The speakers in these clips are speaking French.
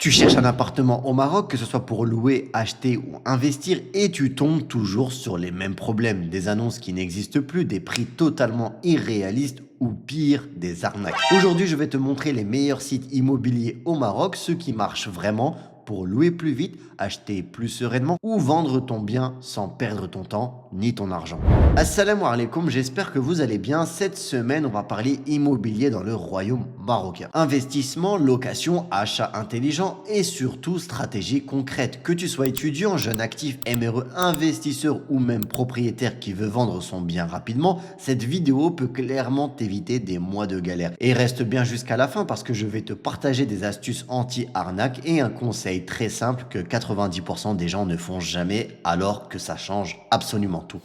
Tu cherches un appartement au Maroc, que ce soit pour louer, acheter ou investir, et tu tombes toujours sur les mêmes problèmes. Des annonces qui n'existent plus, des prix totalement irréalistes ou pire, des arnaques. Aujourd'hui, je vais te montrer les meilleurs sites immobiliers au Maroc, ceux qui marchent vraiment pour louer plus vite, acheter plus sereinement ou vendre ton bien sans perdre ton temps ni ton argent. Assalamu alaikum, j'espère que vous allez bien. Cette semaine, on va parler immobilier dans le royaume marocain. Investissement, location, achat intelligent et surtout stratégie concrète. Que tu sois étudiant, jeune actif, MRE, investisseur ou même propriétaire qui veut vendre son bien rapidement, cette vidéo peut clairement t'éviter des mois de galère. Et reste bien jusqu'à la fin parce que je vais te partager des astuces anti-arnaque et un conseil très simple que 90% des gens ne font jamais alors que ça change absolument tout.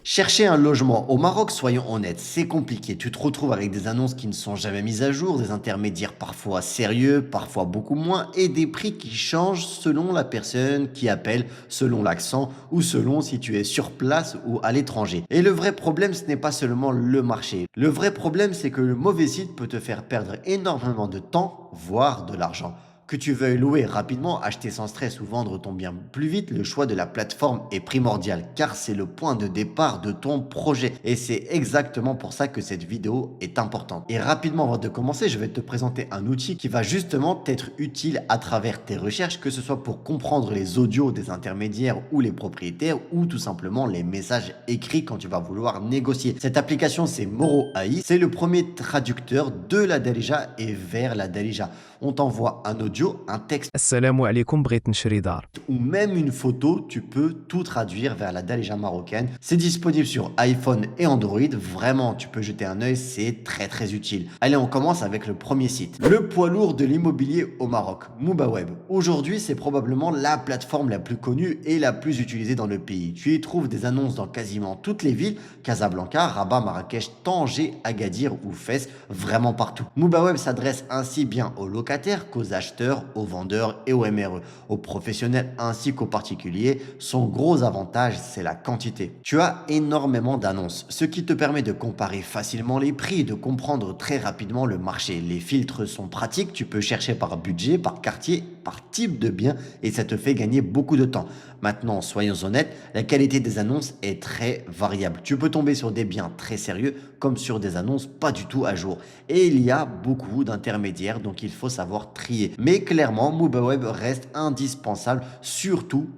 Chercher un logement au Maroc, soyons honnêtes, c'est compliqué. Tu te retrouves avec des annonces qui ne sont jamais mises à jour, des intermédiaires parfois sérieux, parfois beaucoup moins, et des prix qui changent selon la personne qui appelle, selon l'accent ou selon si tu es sur place ou à l'étranger. Et le vrai problème, ce n'est pas seulement le marché. Le vrai problème, c'est que le mauvais site peut te faire perdre énormément de temps, voire de l'argent. Que tu veuilles louer rapidement, acheter sans stress ou vendre ton bien plus vite, le choix de la plateforme est primordial car c'est le point de départ de ton projet. Et c'est exactement pour ça que cette vidéo est importante. Et rapidement avant de commencer, je vais te présenter un outil qui va justement t'être utile à travers tes recherches, que ce soit pour comprendre les audios des intermédiaires ou les propriétaires ou tout simplement les messages écrits quand tu vas vouloir négocier. Cette application, c'est Moro AI. C'est le premier traducteur de la Darija et vers la Darija. On t'envoie un audio, un texte السلام عليكم بغيت نشري دار. ou même une photo, tu peux tout traduire vers la Darija marocaine. C'est disponible sur iPhone et Android. Vraiment, tu peux jeter un œil, c'est très utile. Allez, on commence avec le premier site. Le poids lourd de l'immobilier au Maroc, Moubaweb. Aujourd'hui, c'est probablement la plateforme la plus connue et la plus utilisée dans le pays. Tu y trouves des annonces dans quasiment toutes les villes, Casablanca, Rabat, Marrakech, Tanger, Agadir ou Fès, vraiment partout. Moubaweb s'adresse ainsi bien aux locataires qu'aux acheteurs, aux vendeurs et aux MRE, aux professionnels ainsi qu'aux particuliers. Son gros avantage, c'est la quantité. Tu as énormément d'annonces, ce qui te permet de comparer facilement les prix et de comprendre très rapidement le marché. Les filtres sont pratiques, tu peux chercher par budget, par quartier, par type de bien et ça te fait gagner beaucoup de temps. Maintenant, soyons honnêtes, la qualité des annonces est très variable. Tu peux tomber sur des biens très sérieux comme sur des annonces pas du tout à jour. Et il y a beaucoup d'intermédiaires, donc il faut savoir trier. Mais clairement, Moubaweb reste indispensable, surtout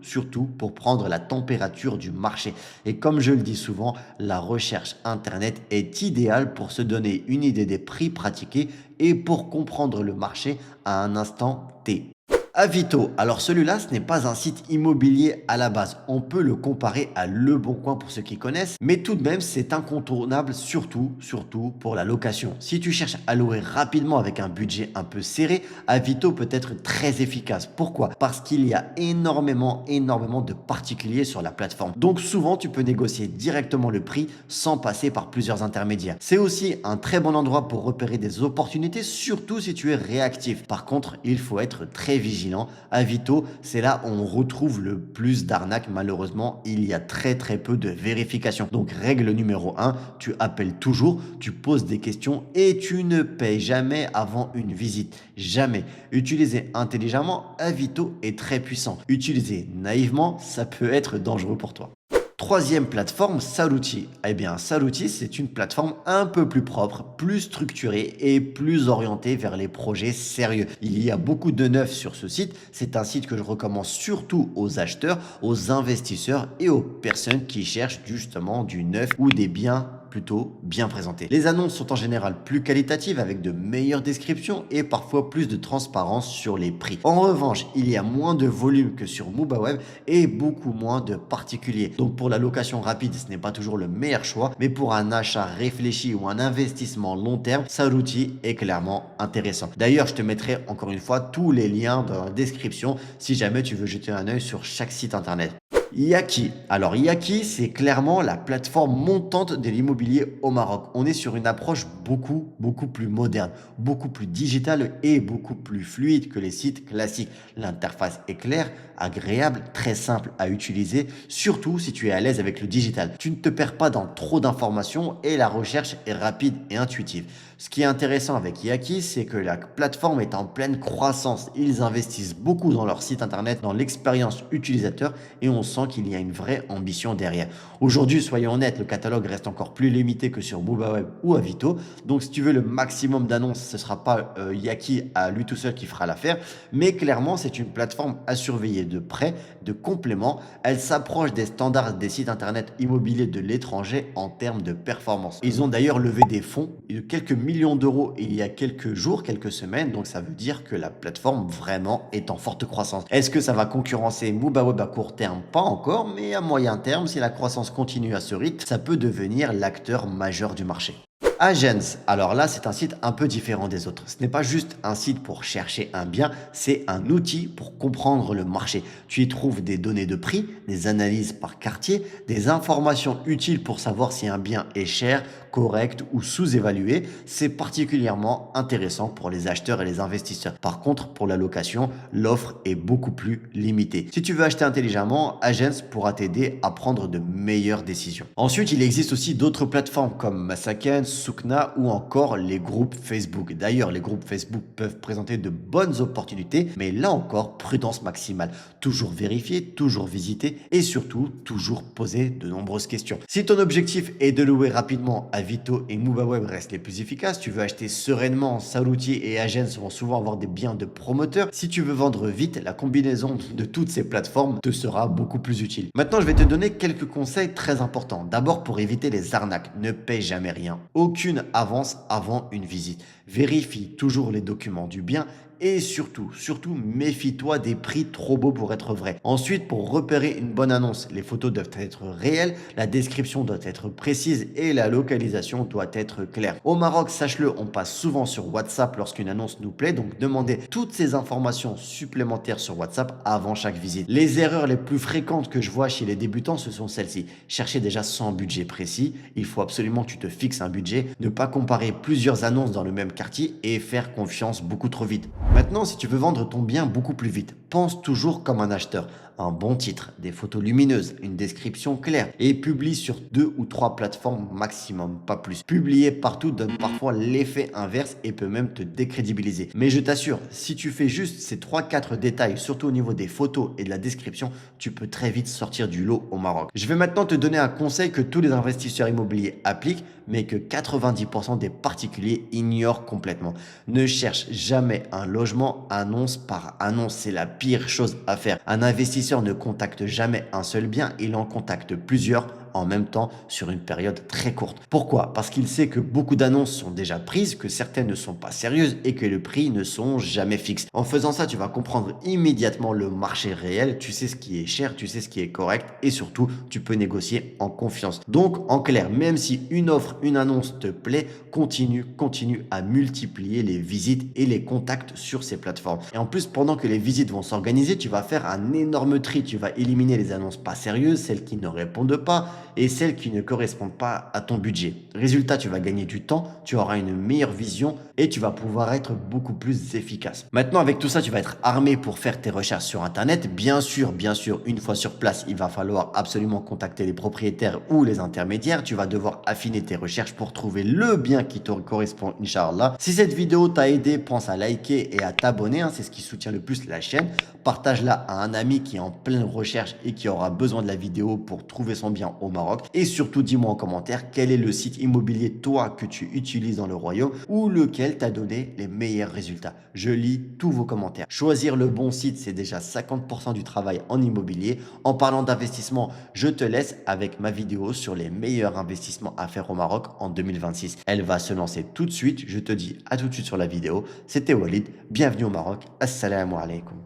pour prendre la température du marché. Et comme je le dis souvent, la recherche Internet est idéale pour se donner une idée des prix pratiqués et pour comprendre le marché à un instant T. Avito, alors celui-là, ce n'est pas un site immobilier à la base. On peut le comparer à Le Bon Coin pour ceux qui connaissent, mais tout de même, c'est incontournable, surtout pour la location. Si tu cherches à louer rapidement avec un budget un peu serré, Avito peut être très efficace. Pourquoi? Parce qu'il y a énormément de particuliers sur la plateforme. Donc souvent, tu peux négocier directement le prix sans passer par plusieurs intermédiaires. C'est aussi un très bon endroit pour repérer des opportunités, surtout si tu es réactif. Par contre, il faut être très vigilant. Avito, c'est là où on retrouve le plus d'arnaques. Malheureusement, il y a très peu de vérification. Donc, règle numéro 1, tu appelles toujours, tu poses des questions et tu ne payes jamais avant une visite. Jamais. Utilisé intelligemment, Avito est très puissant. Utilisé naïvement, ça peut être dangereux pour toi. Troisième plateforme, Salouti. Eh bien, Salouti, c'est une plateforme un peu plus propre, plus structurée et plus orientée vers les projets sérieux. Il y a beaucoup de neuf sur ce site. C'est un site que je recommande surtout aux acheteurs, aux investisseurs et aux personnes qui cherchent justement du neuf ou des biens plutôt bien présentés. Les annonces sont en général plus qualitatives avec de meilleures descriptions et parfois plus de transparence sur les prix. En revanche, il y a moins de volume que sur Moubaweb et beaucoup moins de particuliers. Donc pour la location rapide, ce n'est pas toujours le meilleur choix, mais pour un achat réfléchi ou un investissement long terme, Salouti est clairement intéressant. D'ailleurs, je te mettrai encore une fois tous les liens dans la description si jamais tu veux jeter un œil sur chaque site internet. Yaki. Alors Yaki, c'est clairement la plateforme montante de l'immobilier au Maroc. On est sur une approche beaucoup plus moderne, beaucoup plus digitale et beaucoup plus fluide que les sites classiques. L'interface est claire, agréable, très simple à utiliser, surtout si tu es à l'aise avec le digital. Tu ne te perds pas dans trop d'informations et la recherche est rapide et intuitive. Ce qui est intéressant avec Yaki, c'est que la plateforme est en pleine croissance. Ils investissent beaucoup dans leur site internet, dans l'expérience utilisateur et on sent qu'il y a une vraie ambition derrière. Aujourd'hui, soyons honnêtes, le catalogue reste encore plus limité que sur BoobaWeb ou Avito. Donc si tu veux le maximum d'annonces, ce ne sera pas Yaki à lui tout seul qui fera l'affaire. Mais clairement, c'est une plateforme à surveiller de près, de complément. Elle s'approche des standards des sites internet immobiliers de l'étranger en termes de performance. Ils ont d'ailleurs levé des fonds de quelques millions d'euros il y a quelques jours, quelques semaines. Donc ça veut dire que la plateforme vraiment est en forte croissance. Est-ce que ça va concurrencer BoobaWeb à court terme? Pas encore, mais à moyen terme, si la croissance continue à ce rythme, ça peut devenir l'acteur majeur du marché. Agence, alors là c'est un site un peu différent des autres. Ce n'est pas juste un site pour chercher un bien, c'est un outil pour comprendre le marché. Tu y trouves des données de prix, des analyses par quartier, des informations utiles pour savoir si un bien est cher, correct ou sous-évalué. C'est particulièrement intéressant pour les acheteurs et les investisseurs. Par contre, pour la location, l'offre est beaucoup plus limitée. Si tu veux acheter intelligemment, Agence pourra t'aider à prendre de meilleures décisions. Ensuite, il existe aussi d'autres plateformes comme Masaken, Sukna ou encore les groupes Facebook. D'ailleurs, les groupes Facebook peuvent présenter de bonnes opportunités, mais là encore, prudence maximale. Toujours vérifier, toujours visiter et surtout, toujours poser de nombreuses questions. Si ton objectif est de louer rapidement, Avito et BoobaWeb restent les plus efficaces. Tu veux acheter sereinement, Salouti et Agence vont souvent avoir des biens de promoteurs. Si tu veux vendre vite, la combinaison de toutes ces plateformes te sera beaucoup plus utile. Maintenant, je vais te donner quelques conseils très importants. D'abord, pour éviter les arnaques, ne paie jamais rien. Aucune avance avant une visite. Vérifie toujours les documents du bien et surtout, méfie-toi des prix trop beaux pour être vrais. Ensuite, pour repérer une bonne annonce, les photos doivent être réelles, la description doit être précise et la localisation doit être claire. Au Maroc, sache-le, on passe souvent sur WhatsApp lorsqu'une annonce nous plaît, donc demandez toutes ces informations supplémentaires sur WhatsApp avant chaque visite. Les erreurs les plus fréquentes que je vois chez les débutants, ce sont celles-ci. Chercher déjà sans budget précis, il faut absolument que tu te fixes un budget, ne pas comparer plusieurs annonces dans le même quartier et faire confiance beaucoup trop vite. Maintenant, si tu veux vendre ton bien beaucoup plus vite, pense toujours comme un acheteur. Un bon titre, des photos lumineuses, une description claire et publie sur 2 ou 3 plateformes maximum, pas plus. Publier partout donne parfois l'effet inverse et peut même te décrédibiliser. Mais je t'assure, si tu fais juste ces 3-4 détails, surtout au niveau des photos et de la description, tu peux très vite sortir du lot au Maroc. Je vais maintenant te donner un conseil que tous les investisseurs immobiliers appliquent, mais que 90% des particuliers ignorent complètement. Ne cherche jamais un logement annonce par annonce, c'est la pire chose à faire. Un investisseur ne contacte jamais un seul bien, il en contacte plusieurs en même temps sur une période très courte. Pourquoi? Parce qu'il sait que beaucoup d'annonces sont déjà prises, que certaines ne sont pas sérieuses et que les prix ne sont jamais fixes. En faisant ça, tu vas comprendre immédiatement le marché réel, tu sais ce qui est cher, tu sais ce qui est correct et surtout, tu peux négocier en confiance. Donc, en clair, même si une offre, une annonce te plaît, continue à multiplier les visites et les contacts sur ces plateformes. Et en plus, pendant que les visites vont s'organiser, tu vas faire un énorme tri. Tu vas éliminer les annonces pas sérieuses, celles qui ne répondent pas et celles qui ne correspondent pas à ton budget. Résultat, tu vas gagner du temps, tu auras une meilleure vision et tu vas pouvoir être beaucoup plus efficace. Maintenant, avec tout ça, tu vas être armé pour faire tes recherches sur Internet. Bien sûr, une fois sur place, il va falloir absolument contacter les propriétaires ou les intermédiaires. Tu vas devoir affiner tes recherches pour trouver le bien qui te correspond, Inch'Allah. Si cette vidéo t'a aidé, pense à liker et à t'abonner. C'est ce qui soutient le plus la chaîne. Partage-la à un ami qui est en pleine recherche et qui aura besoin de la vidéo pour trouver son bien au Maroc. Et surtout, dis-moi en commentaire quel est le site immobilier toi que tu utilises dans le royaume ou lequel t'a donné les meilleurs résultats. Je lis tous vos commentaires. Choisir le bon site, c'est déjà 50% du travail en immobilier. En parlant d'investissement, je te laisse avec ma vidéo sur les meilleurs investissements à faire au Maroc en 2026. Elle va se lancer tout de suite. Je te dis à tout de suite sur la vidéo. C'était Walid. Bienvenue au Maroc. Assalamu alaikum.